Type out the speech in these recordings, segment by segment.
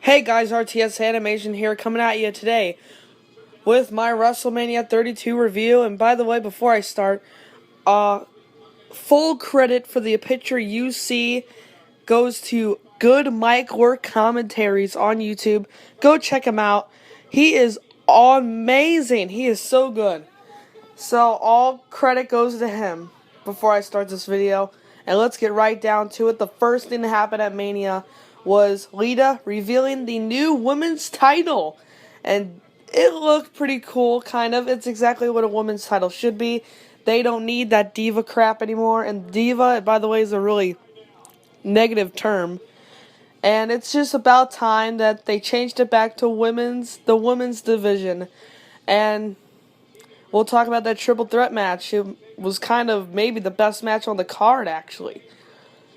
Hey guys, RTS Animation here, coming at you today with my WrestleMania 32 review. And by the way, before I start, full credit for the picture you see goes to Good Mic Work Commentaries on YouTube. Go check him out. He is amazing. He is so good. So all credit goes to him before I start this video. And let's get right down to it. The first thing that happened at Mania was Lita revealing the new women's title. And it looked pretty cool, kind of. It's exactly what a women's title should be. They don't need that diva crap anymore. And diva, by the way, is a really negative term. And it's just about time that they changed it back to the women's division. And we'll talk about that triple threat match. It was kind of maybe the best match on the card, actually.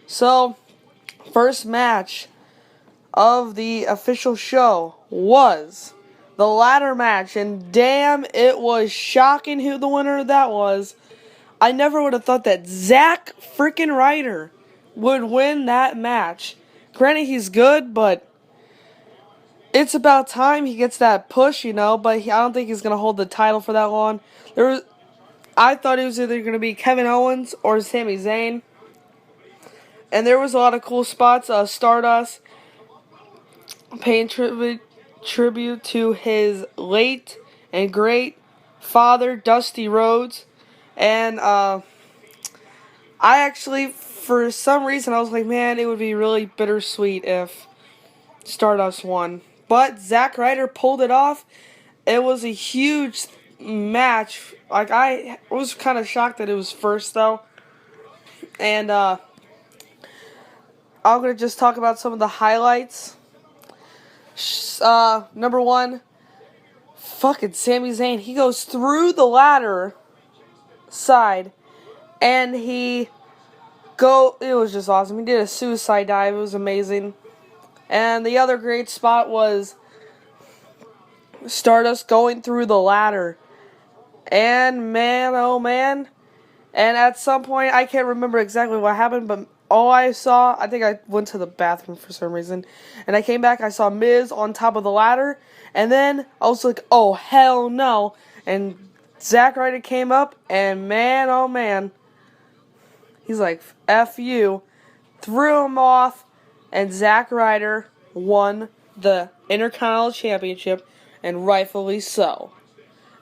So, first match of the official show was the ladder match. And damn, it was shocking who the winner of that was. I never would have thought that Zack freaking Ryder would win that match. Granted, he's good, but it's about time he gets that push, but I don't think he's going to hold the title for that long. I thought it was either going to be Kevin Owens or Sami Zayn. And there was a lot of cool spots. Stardust paying tribute to his late and great father, Dusty Rhodes. And I actually, for some reason, I was like, man, it would be really bittersweet if Stardust won. But Zack Ryder pulled it off. It was a huge match. Like, I was kind of shocked that it was first, though. And I'm going to just talk about some of the highlights. Number one, fucking Sami Zayn. He goes through the ladder side, and it was just awesome. He did a suicide dive. It was amazing. And the other great spot was Stardust going through the ladder. And man, oh man. And at some point, I can't remember exactly what happened, but all I saw, I think I went to the bathroom for some reason. And I came back, I saw Miz on top of the ladder. And then I was like, oh hell no. And Zack Ryder came up, and man, oh man. He's like, F you. Threw him off. And Zack Ryder won the Intercontinental Championship, and rightfully so.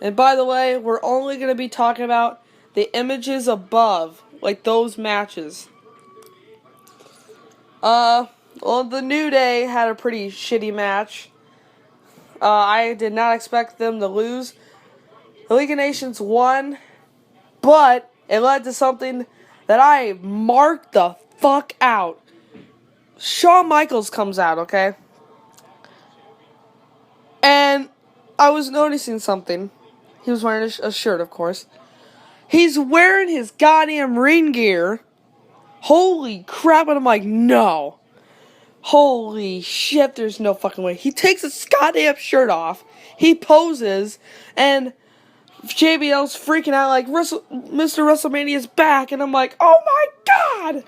And by the way, we're only going to be talking about the images above, like those matches. Well, the New Day had a pretty shitty match. I did not expect them to lose. The League of Nations won, but it led to something that I marked the fuck out. Shawn Michaels comes out, okay? And I was noticing something. He was wearing a shirt, of course. He's wearing his goddamn ring gear. Holy crap, and I'm like, no. Holy shit, there's no fucking way. He takes his goddamn shirt off. He poses, and JBL's freaking out like, Mr. WrestleMania is back. And I'm like, oh my god.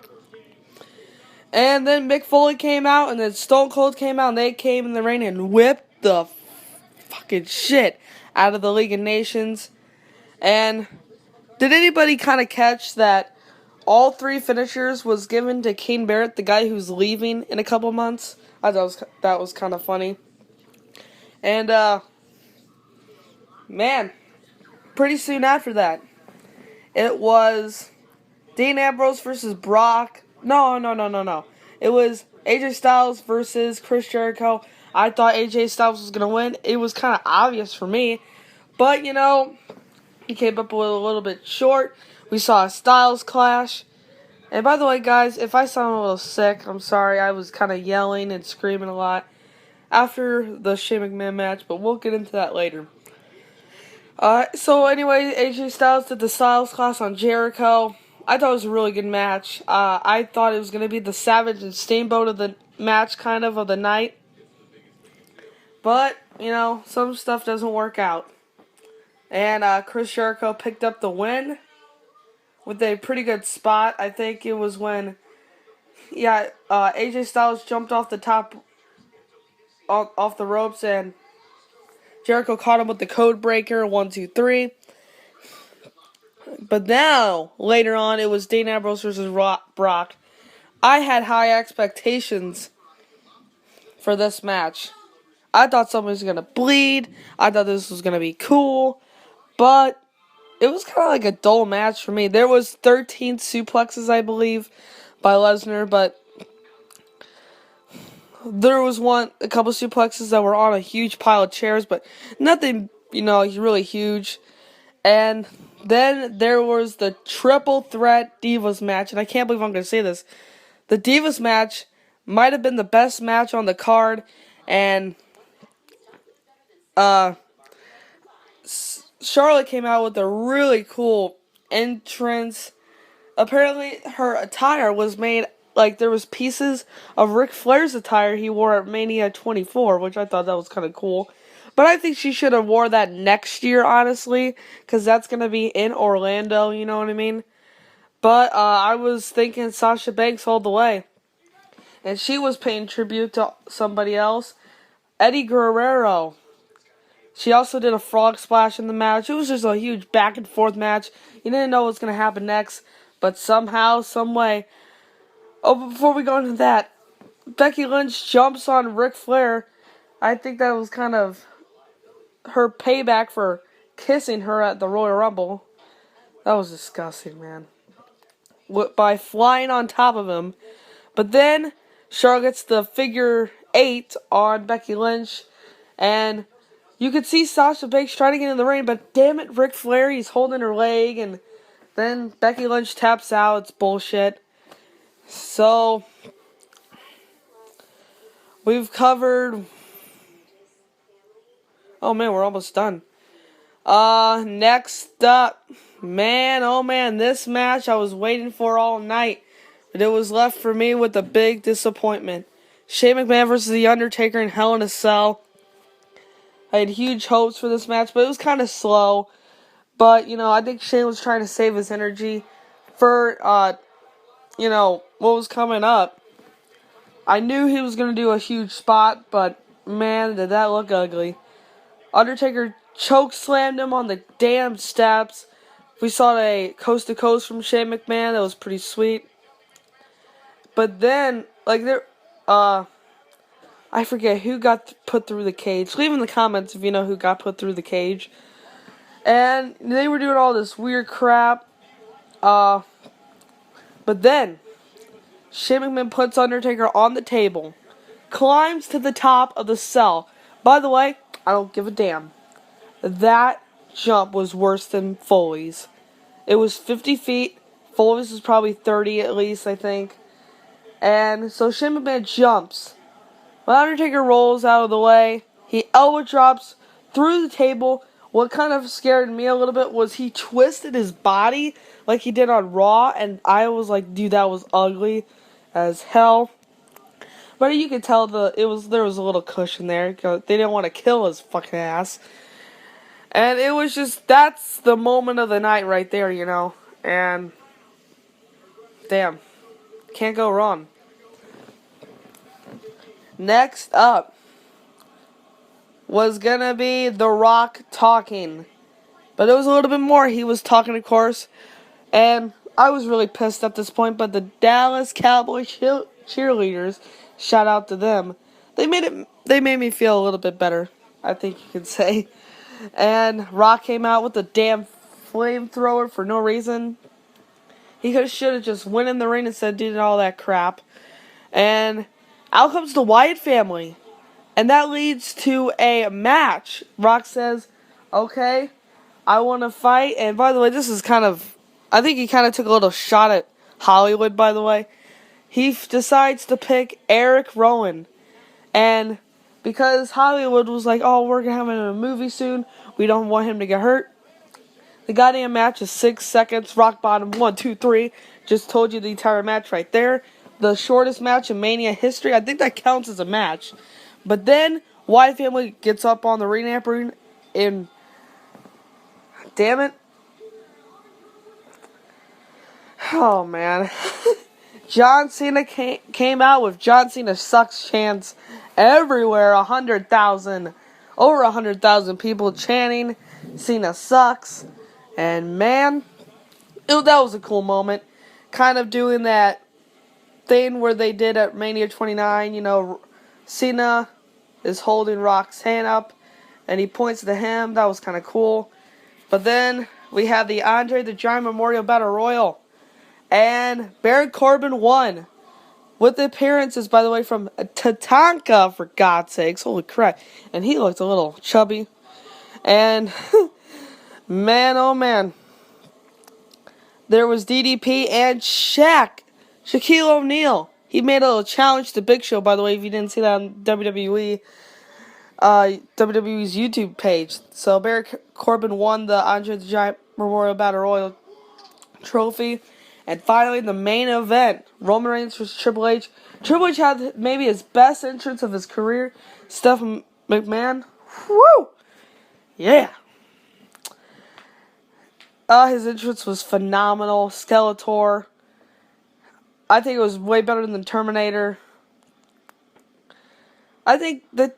And then Mick Foley came out, and then Stone Cold came out, and they came in the ring and whipped the fucking shit out of the League of Nations. And did anybody kind of catch that all three finishers was given to King Barrett, the guy who's leaving in a couple months? I thought that was kind of funny. And, man, pretty soon after that, it was Dean Ambrose versus Brock. No. It was AJ Styles versus Chris Jericho. I thought AJ Styles was going to win. It was kind of obvious for me. But, he came up with a little bit short. We saw a Styles clash. And by the way, guys, if I sound a little sick, I'm sorry. I was kind of yelling and screaming a lot after the Shane McMahon match, but we'll get into that later. So anyway, AJ Styles did the Styles clash on Jericho. I thought it was a really good match. I thought it was going to be the Savage and Steamboat of the match, kind of the night. But, some stuff doesn't work out. And Chris Jericho picked up the win with a pretty good spot. I think it was when AJ Styles jumped off the top off the ropes, and Jericho caught him with the code breaker, 1, 2, 3. But now, later on, it was Dean Ambrose versus Brock. I had high expectations for this match. I thought somebody was going to bleed. I thought this was going to be cool. But it was kind of like a dull match for me. There was 13 suplexes, I believe, by Lesnar. But there was a couple suplexes that were on a huge pile of chairs. But nothing, really huge. And then there was the triple threat Divas match. And I can't believe I'm going to say this. The Divas match might have been the best match on the card. And Charlotte came out with a really cool entrance. Apparently, her attire was made, there was pieces of Ric Flair's attire he wore at Mania 24, which I thought that was kind of cool. But I think she should have wore that next year, honestly, because that's going to be in Orlando, you know what I mean? But I was thinking Sasha Banks all the way. And she was paying tribute to somebody else, Eddie Guerrero. She also did a frog splash in the match. It was just a huge back and forth match. You didn't know what was going to happen next. But somehow, some way. Oh, but before we go into that, Becky Lynch jumps on Ric Flair. I think that was kind of her payback for kissing her at the Royal Rumble. That was disgusting, man. By flying on top of him. But then, Charlotte gets the figure 8 on Becky Lynch. And you could see Sasha Banks trying to get in the ring, but damn it, Ric Flair, he's holding her leg, and then Becky Lynch taps out. It's bullshit. So, we've covered... Oh man, we're almost done. Next up, man, oh man, this match I was waiting for all night, but it was left for me with a big disappointment. Shane McMahon versus The Undertaker in Hell in a Cell. I had huge hopes for this match, but it was kind of slow. But, I think Shane was trying to save his energy for, what was coming up. I knew he was going to do a huge spot, but, man, did that look ugly. Undertaker choke slammed him on the damn steps. We saw a coast to coast from Shane McMahon. That was pretty sweet. But then, I forget who got put through the cage. Leave in the comments if you know who got put through the cage. And they were doing all this weird crap. But then, Shane McMahon puts Undertaker on the table. Climbs to the top of the cell. By the way, I don't give a damn. That jump was worse than Foley's. It was 50 feet. Foley's was probably 30 at least, I think. And so Shane McMahon jumps. When Undertaker rolls out of the way, he elbow drops through the table. What kind of scared me a little bit was he twisted his body like he did on Raw, and I was like, dude, that was ugly as hell. But you could tell there was a little cushion there. They didn't want to kill his fucking ass. And it was just, that's the moment of the night right there, And, damn, can't go wrong. Next up was gonna be The Rock talking. But it was a little bit more. He was talking, of course. And I was really pissed at this point, but the Dallas Cowboys cheerleaders, shout out to them. They made me feel a little bit better, I think you could say. And Rock came out with a damn flamethrower for no reason. He should have just went in the ring instead of doing all that crap. And out comes the Wyatt family. And that leads to a match. Rock says, okay, I want to fight. And by the way, this is I think he kind of took a little shot at Hollywood, by the way. He decides to pick Eric Rowan. And because Hollywood was like, oh, we're going to have him in a movie soon. We don't want him to get hurt. The goddamn match is 6 seconds. Rock bottom, 1, 2, 3. Just told you the entire match right there. The shortest match in Mania history. I think that counts as a match. But then, Wyatt family gets up on the ring apron and, damn it. Oh, man. John Cena came out with John Cena sucks chants. everywhere. 100,000, over 100,000 people chanting, Cena sucks. And man, that was a cool moment. Kind of doing that thing where they did at Mania 29, you know, Cena is holding Rock's hand up, and he points to him. That was kind of cool. But then we had the Andre the Giant Memorial Battle Royal, and Baron Corbin won. With the appearances, by the way, from Tatanka, for God's sakes. Holy crap. And he looked a little chubby. And, man, oh man. There was DDP and Shaquille O'Neal. He made a little challenge to Big Show, by the way, if you didn't see that on WWE's YouTube page. So Baron Corbin won the Andre the Giant Memorial Battle Royal trophy. And finally, the main event, Roman Reigns vs. Triple H. Triple H had maybe his best entrance of his career. Stephanie McMahon. Woo! Yeah. His entrance was phenomenal. Skeletor. I think it was way better than Terminator. I think that...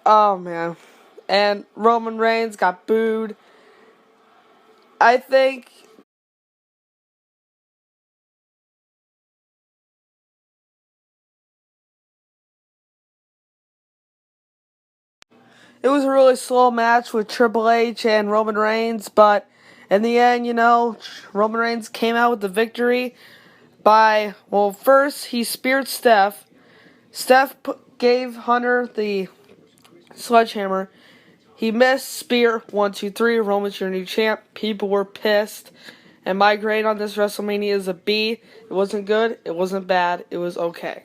Oh, man. And Roman Reigns got booed. I think... It was a really slow match with Triple H and Roman Reigns, but in the end, you know, Roman Reigns came out with the victory by, well, first he speared Steph. Steph gave Hunter the sledgehammer. He missed, spear, 1, 2, 3, Roman's your new champ. People were pissed. And my grade on this WrestleMania is a B. It wasn't good, it wasn't bad, it was okay.